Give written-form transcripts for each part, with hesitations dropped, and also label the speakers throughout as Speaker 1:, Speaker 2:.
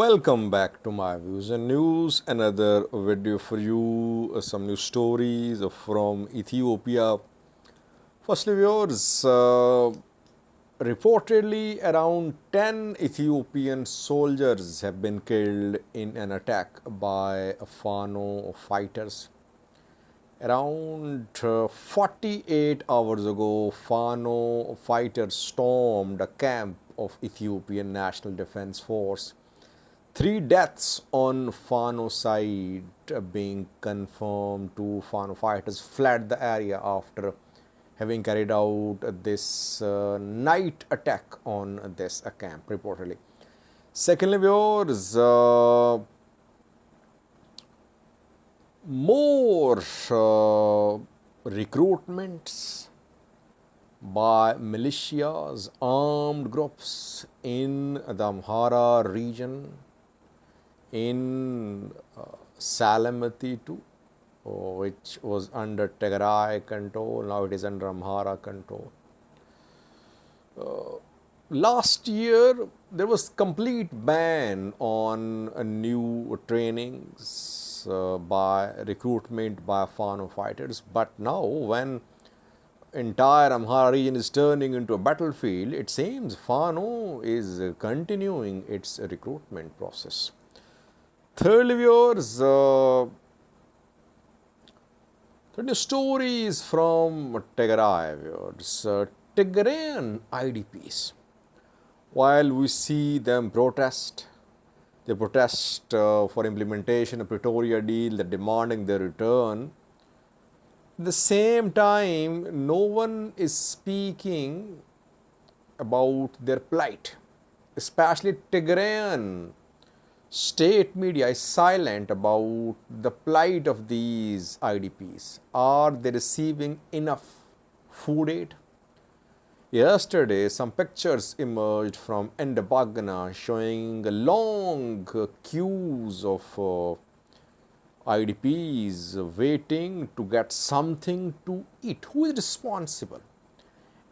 Speaker 1: Welcome back to my views and news. Another video for you. Some new stories from Ethiopia. Firstly, viewers, reportedly around 10 Ethiopian soldiers have been killed in an attack by Fano fighters. Around 48 hours ago, Fano fighters stormed a camp of Ethiopian National Defense Force. 3 deaths on Fano side being confirmed. 2 Fano fighters fled the area after having carried out this night attack on this camp, reportedly. Secondly, viewers, more recruitments by militias, armed groups in the Amhara region, in Salamati too, which was under Tigray control, now it is under Amhara control. Last year, there was complete ban on new trainings by recruitment by Fano fighters. But now, when entire Amhara region is turning into a battlefield, it seems Fano is continuing its recruitment process. Thirdly, viewers, the stories from Tigray, viewers, Tigray IDPs. While we see them protest, they protest for implementation of Pretoria deal, they're demanding their return. At the same time, no one is speaking about their plight, especially Tigrayan state media is silent about the plight of these IDPs. Are they receiving enough food aid? Yesterday, some pictures emerged from Endabagana showing long queues of IDPs waiting to get something to eat. Who is responsible?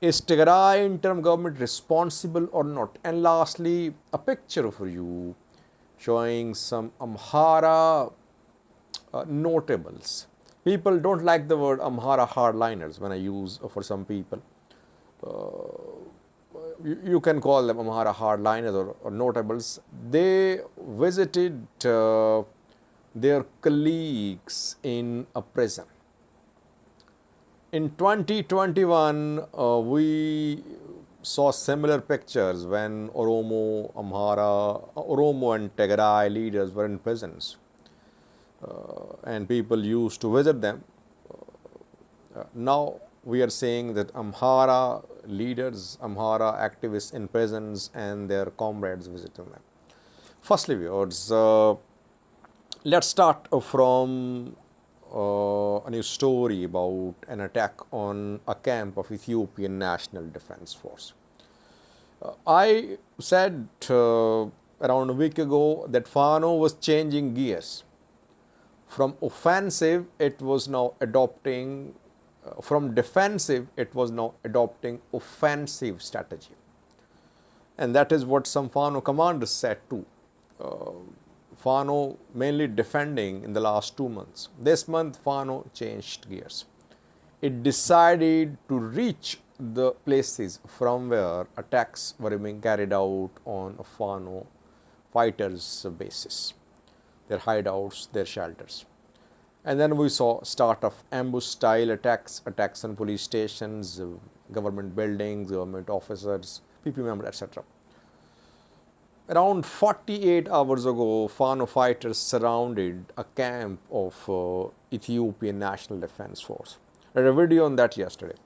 Speaker 1: Is Tigray interim government responsible or not? And lastly, a picture for you showing some Amhara notables. People don't like the word Amhara hardliners when I use for some people. You can call them Amhara hardliners or notables. They visited their colleagues in a prison. In 2021, we saw similar pictures when Oromo and Tigray leaders were in prisons, and people used to visit them. Now we are seeing that Amhara leaders, Amhara activists in prisons and their comrades visiting them. Firstly, viewers, let's start from a new story about an attack on a camp of Ethiopian National Defense Force. I said around a week ago that Fano was changing gears. From offensive, it was now adopting, from defensive, it was now adopting offensive strategy. And that is what some Fano commanders said too. Fano mainly defending in the last 2 months. This month, Fano changed gears. It decided to reach the places from where attacks were being carried out on Fano fighters' bases, their hideouts, their shelters. And then we saw start of ambush-style attacks, attacks on police stations, government buildings, government officers, PP members, etc. Around 48 hours ago, Fano fighters surrounded a camp of Ethiopian National Defense Force. I read a video on that yesterday.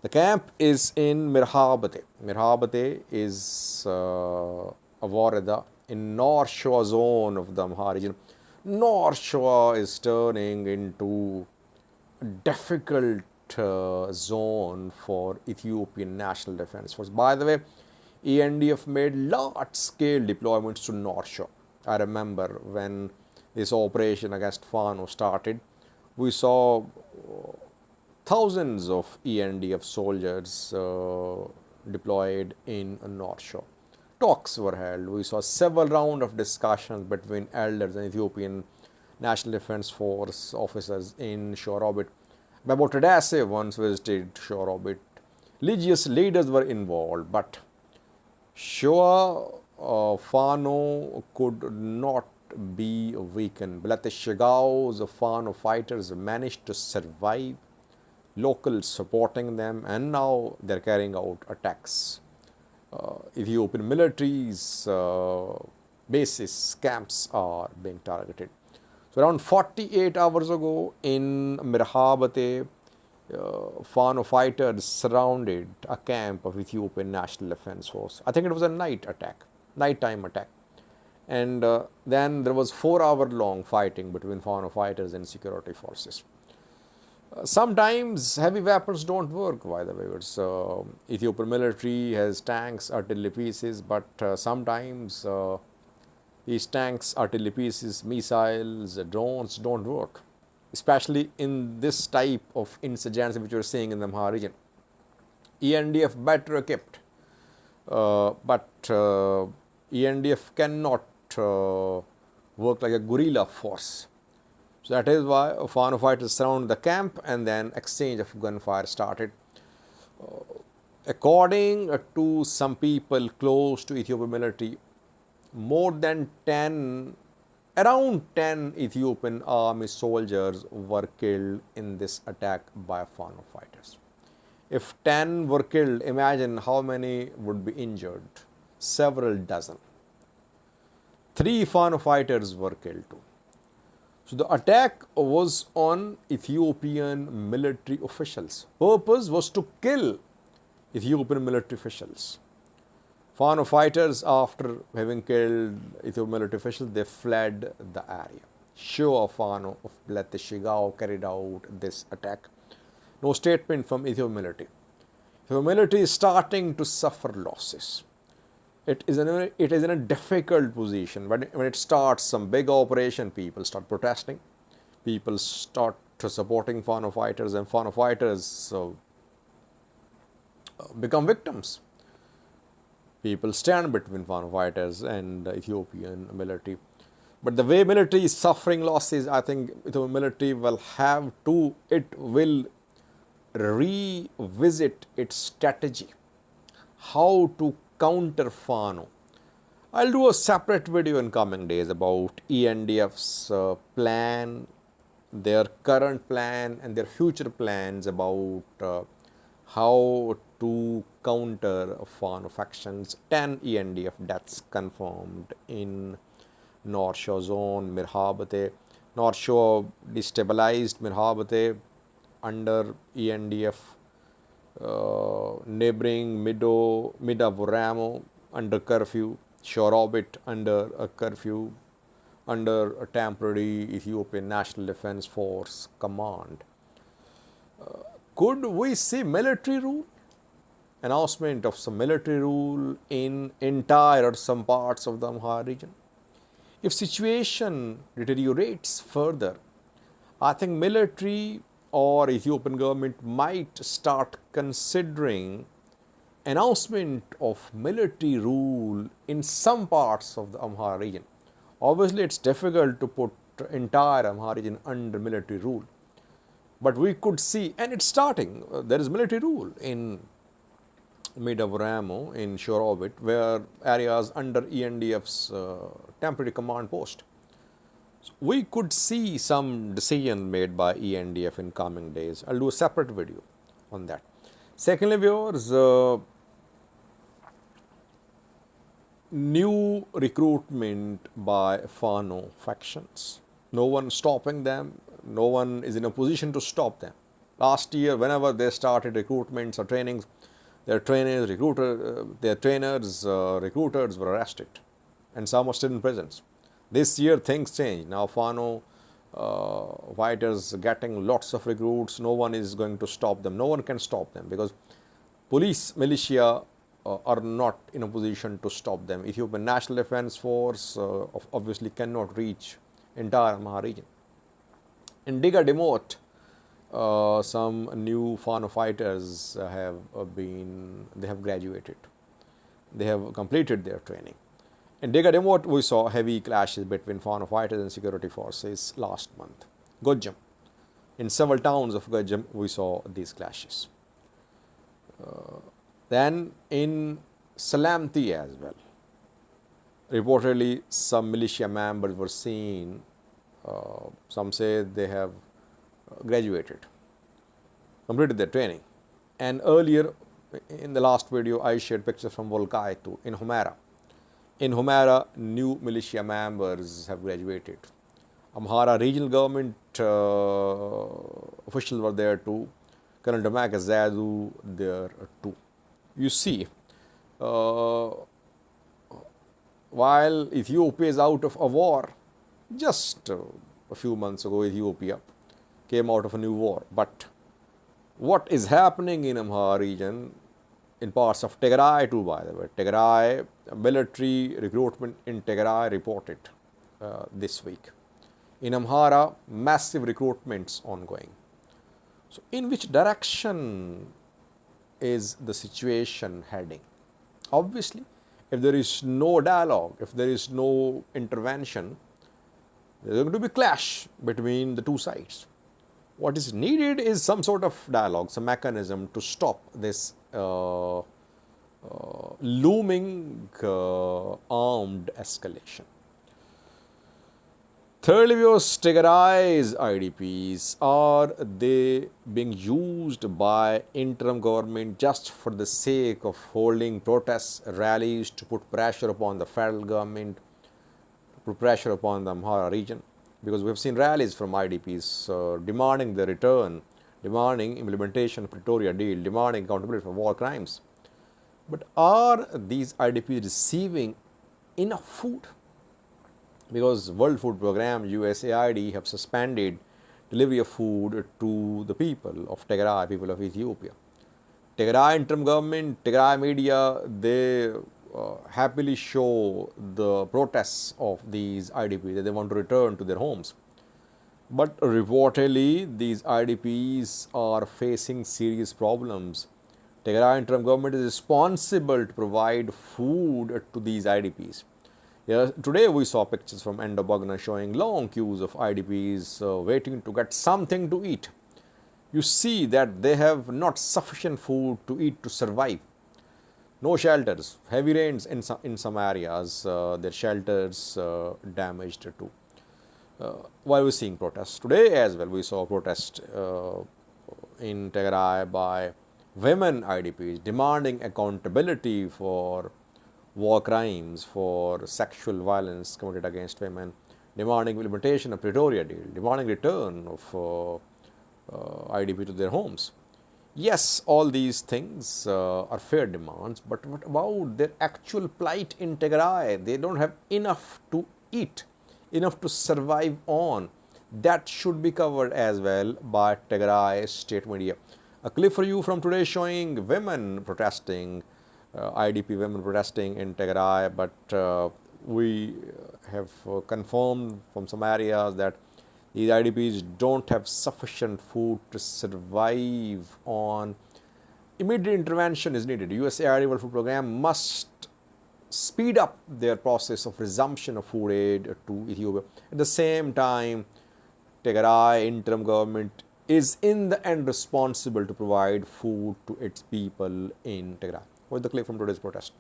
Speaker 1: The camp is in Mirhabate. Mirhabate is a warada in North Shore zone of the Amhara region. North Shore is turning into a difficult zone for Ethiopian National Defense Force. By the way, ENDF made large-scale deployments to North Shore. I remember when this operation against Fano started, we saw thousands of ENDF soldiers deployed in North Shore. talks were held. We saw several rounds of discussions between elders and Ethiopian National Defense Force officers in shore orbit. Babo Tadase once visited shore orbit. Religious leaders were involved, but Fano could not be weakened. Shigau's Fano fighters managed to survive, locals supporting them, and now they're carrying out attacks. Ethiopian military's bases, camps are being targeted. So around 48 hours ago in Mirhabate, Fano fighters surrounded a camp of Ethiopian National Defense Force. I think it was a nighttime attack. And then there was 4 hour long fighting between Fano fighters and security forces. Sometimes heavy weapons don't work, by the way. Ethiopian military has tanks, artillery pieces, but sometimes these tanks, artillery pieces, missiles, drones don't work, especially in this type of insurgency which we are seeing in the Amhara region. ENDF better equipped, but ENDF cannot work like a guerrilla force. So that is why Fano fighters surrounded the camp, and then exchange of gunfire started. According to some people close to Ethiopian military, around 10 Ethiopian army soldiers were killed in this attack by Fano fighters. If 10 were killed, imagine how many would be injured. Several dozen. 3 Fano fighters were killed too. So the attack was on Ethiopian military officials. Purpose was to kill Ethiopian military officials. Fano fighters, after having killed Ethiopian military officials, they fled the area. Shoa Fano of Shigao carried out this attack. No statement from Ethiopian military. Ethiopian military is starting to suffer losses. It is in a difficult position. When it starts some big operation, people start protesting. People start supporting Fano fighters, and Fano fighters become victims. People stand between Fano fighters and Ethiopian military. But the way military is suffering losses, I think Ethiopian military will revisit its strategy, how to counter Fano. I'll do a separate video in coming days about ENDF's plan, their current plan and their future plans about how to counter Fano factions. 10 ENDF deaths confirmed in North Shore zone, Mirhabate. North Shore destabilized, Mirhabate under ENDF. Neighboring Midavuramo under curfew, Shore Orbit under a curfew, under a temporary Ethiopian National Defense Force command. Could we see military rule? Announcement of some military rule in entire or some parts of the Amhara region? If situation deteriorates further, I think military or Ethiopian government might start considering announcement of military rule in some parts of the Amhara region. Obviously, it's difficult to put entire Amhara region under military rule. But we could see, and it's starting, there is military rule in Midavuramo, in Shore Orbit, where areas under ENDF's temporary command post. So we could see some decision made by ENDF in coming days. I'll do a separate video on that. Secondly, viewers, new recruitment by Fano factions. No one stopping them. No one is in a position to stop them. Last year, whenever they started recruitments or trainings, their recruiters were arrested, and some are still in prisons. This year, things change. Now, Fano fighters getting lots of recruits. No one is going to stop them. No one can stop them because police, militia are not in a position to stop them. Ethiopian National Defense Force obviously cannot reach entire Amhara region. In Diga Demote, some new Fano fighters have graduated. they have completed their training. In Desalegn, we saw heavy clashes between Fano fighters and security forces last month. Gojam. In several towns of Gojam, we saw these clashes. Then in Salamti as well, reportedly some militia members were seen. Some say they have graduated, completed their training. And earlier in the last video, I shared pictures from Volkaitu in Amhara. In Amhara, new militia members have graduated. Amhara regional government officials were there too. Colonel Damak Zadu there too. You see, while Ethiopia is out of a war, just a few months ago Ethiopia came out of a new war. But what is happening in Amhara region, in parts of Tigray too, by the way, Tigray military recruitment in Tigray reported this week. In Amhara, massive recruitments ongoing. So in which direction is the situation heading? Obviously, if there is no dialogue, if there is no intervention, there is going to be clash between the two sides. What is needed is some sort of dialogue, some mechanism to stop this looming armed escalation. Thirdly, Tigray's IDPs, are they being used by interim government just for the sake of holding protests, rallies to put pressure upon the federal government, to put pressure upon the Amhara region? Because we have seen rallies from IDPs demanding the return, demanding implementation of Pretoria deal, demanding accountability for war crimes. But are these IDPs receiving enough food? Because World Food Programme, USAID have suspended delivery of food to the people of Tigray, people of Ethiopia. Tigray interim government, Tigray media, they happily show the protests of these IDPs that they want to return to their homes. But reportedly, these IDPs are facing serious problems. Tigray interim government is responsible to provide food to these IDPs. Yeah, today we saw pictures from Endobagna showing long queues of IDPs waiting to get something to eat. You see that they have not sufficient food to eat to survive. No shelters, heavy rains in some areas, their shelters damaged too. While we're seeing protests, today as well we saw a protest in Tigray by women IDPs demanding accountability for war crimes, for sexual violence committed against women, demanding implementation of Pretoria deal, demanding return of IDP to their homes. Yes, all these things are fair demands, but what about their actual plight in Tigray? They don't have enough to eat, enough to survive on. That should be covered as well by Tigray state media. A clip for you from today showing women protesting, IDP women protesting in Tigray, but we have confirmed from some areas that these IDPs don't have sufficient food to survive on. Immediate intervention is needed. USAID World Food Programme must speed up their process of resumption of food aid to Ethiopia. At the same time, Tigray interim government is in the end responsible to provide food to its people in Tigray. What's the clip from today's protest?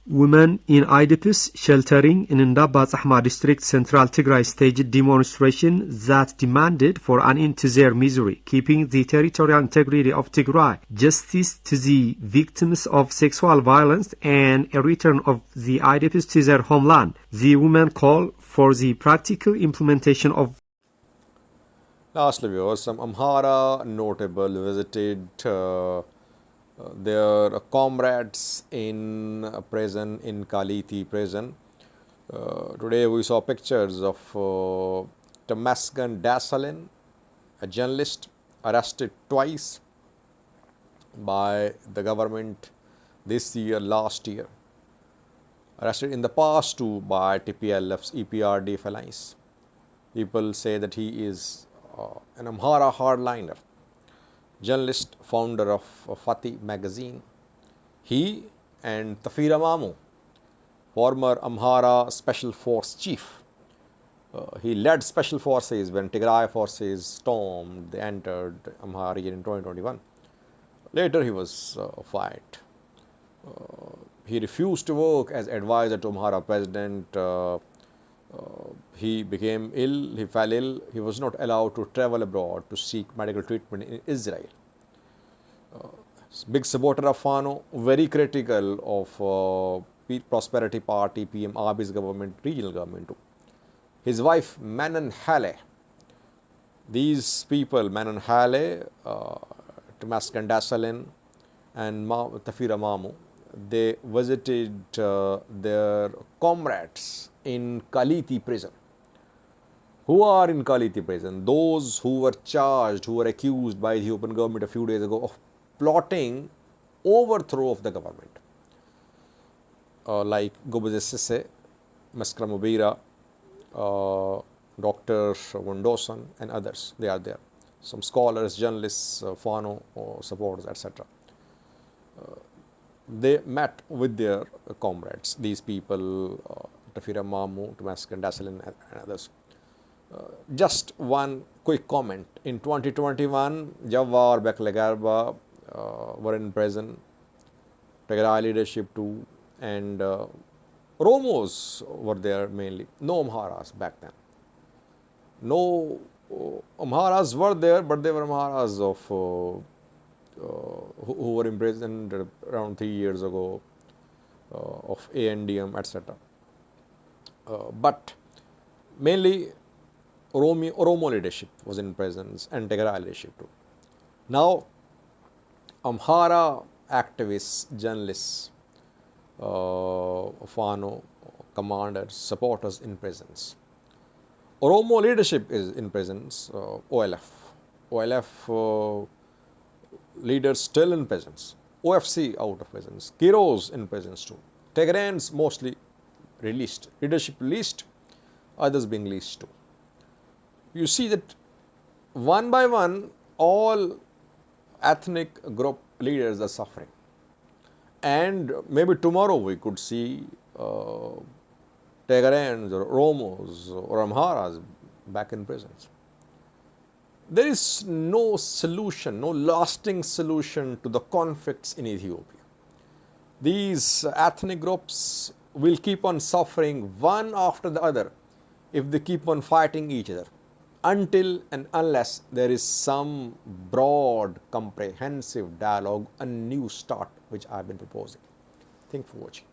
Speaker 2: Women in IDPs sheltering in Ndaba Tsahma district central Tigray staged demonstration that demanded for an end to their misery, keeping the territorial integrity of Tigray, justice to the victims of sexual violence, and a return of the IDPs to their homeland. The women call for the practical implementation of.
Speaker 1: Lastly, viewers, some Amhara notable visited their comrades in a prison, in Kaliti prison. Today we saw pictures of Temesgen Desalegn, a journalist arrested twice by the government this year, last year. Arrested in the past too by TPLF's EPRDF alliance. People say that he is an Amhara hardliner. journalist, founder of Fatih magazine. He and Tefera Mamo, former Amhara Special Force chief. He led special forces when Tigray forces stormed, they entered Amhara region in 2021. Later he was fired. He refused to work as advisor to Amhara president. He became ill, he fell ill. He was not allowed to travel abroad to seek medical treatment in Israel. Big supporter of Fano, very critical of Prosperity Party, PM Abiy's government, regional government too. His wife Manan Hale. These people, Manan Hale, Temesgen Desalegn and Tefera Mamo, they visited their comrades in Kaliti prison. Who are in Kaliti prison? Those who were charged, who were accused by the Ethiopian government a few days ago of plotting overthrow of the government. Like Gobeze Sisse, Maskra Mubira, Dr. Wondosan and others, they are there. Some scholars, journalists, Fano supporters, etc. They met with their comrades, these people, Tefera Mamo, Temesgen Desalegn and others. Just one quick comment. In 2021, Jawar, Beklegarba were in prison, Tigray leadership too, and Romos were there mainly. No Amharas back then. No Amharas were there, but they were Amharas of who were imprisoned around 3 years ago, of ANDM, etc. But mainly Oromo leadership was in presence and Tigray leadership too. Now, Amhara activists, journalists, Fano commanders, supporters in prisons. Oromo leadership is in prisons, OLF. OLF leaders still in prisons. OFC out of prisons. Kiros in prisons too. Tigrayans mostly released. Leadership released, others being released too. You see that one by one, all ethnic group leaders are suffering. And maybe tomorrow we could see Tigrayans or Romos or Amharas back in prisons. There is no solution, no lasting solution to the conflicts in Ethiopia. These ethnic groups will keep on suffering one after the other if they keep on fighting each other, until and unless there is some broad, comprehensive dialogue, a new start which I have been proposing. Thank you for watching.